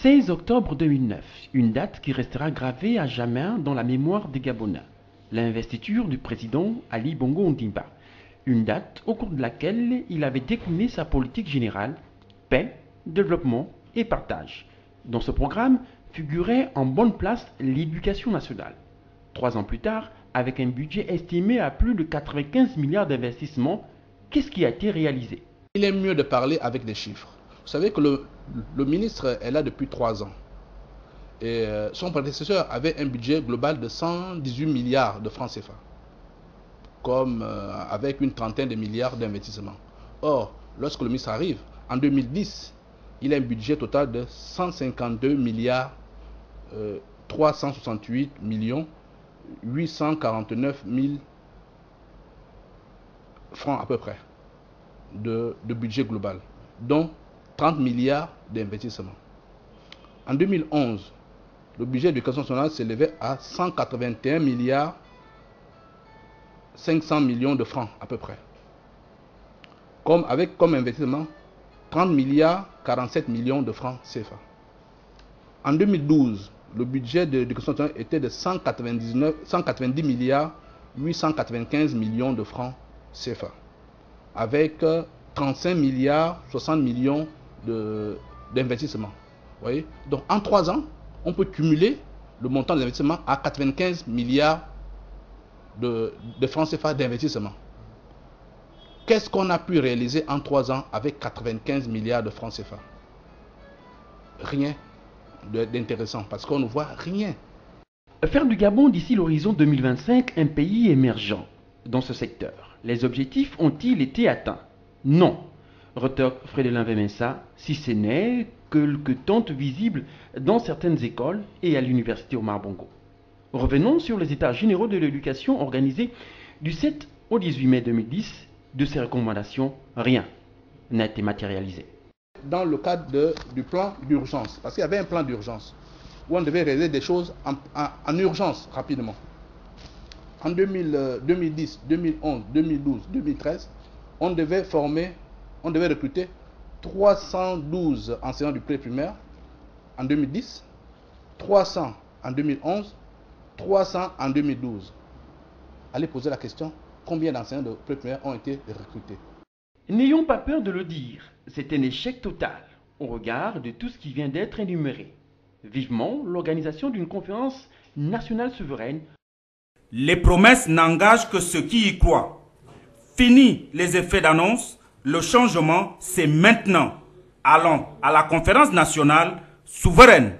16 octobre 2009, une date qui restera gravée à jamais dans la mémoire des Gabonais. L'investiture du président Ali Bongo Ondimba. Une date au cours de laquelle il avait décliné sa politique générale, paix, développement et partage. Dans ce programme figurait en bonne place l'éducation nationale. 3 ans plus tard, avec un budget estimé à plus de 95 milliards d'investissements, qu'est-ce qui a été réalisé? Il est mieux de parler avec des chiffres. Vous savez que le ministre est là depuis 3 ans. Et son prédécesseur avait un budget global de 118 milliards de francs CFA, comme avec une trentaine de milliards d'investissements. Or, lorsque le ministre arrive, en 2010, il a un budget total de 152 milliards 368 millions 849 000 francs à peu près de budget global, dont 30 milliards d'investissements. En 2011, le budget de l'éducation nationale s'élevait à 181 milliards 500 millions de francs à peu près, avec comme investissement 30 milliards 47 millions de francs CFA. En 2012, le budget de l'éducation nationale était de 190 milliards 895 millions de francs CFA, avec 35 milliards 60 millions d'investissements. Voyez? Donc en 3 ans, on peut cumuler le montant des investissements à 95 milliards de francs CFA d'investissement. Qu'est-ce qu'on a pu réaliser en 3 ans avec 95 milliards de francs CFA? Rien d'intéressant, parce qu'on ne voit rien. Faire du Gabon d'ici l'horizon 2025 un pays émergent dans ce secteur. Les objectifs ont-ils été atteints? Non, retorque Frédélin Vemensa, si ce n'est que tentes visibles dans certaines écoles et à l'université Omar Bongo. Revenons sur les états généraux de l'éducation organisés du 7 au 18 mai 2010. De ces recommandations, rien n'a été matérialisé. Dans le cadre du plan d'urgence, parce qu'il y avait un plan d'urgence où on devait réaliser des choses en urgence rapidement. En 2010, 2011, 2012, 2013, on devait recruter 312 enseignants du pré-primaire en 2010, 300 en 2011, 300 en 2012. Allez poser la question, combien d'enseignants de pré-primaire ont été recrutés? N'ayons pas peur de le dire, c'est un échec total au regard de tout ce qui vient d'être énuméré. Vivement l'organisation d'une conférence nationale souveraine. Les promesses n'engagent que ceux qui y croient. Fini les effets d'annonce, le changement c'est maintenant. Allons à la conférence nationale souveraine.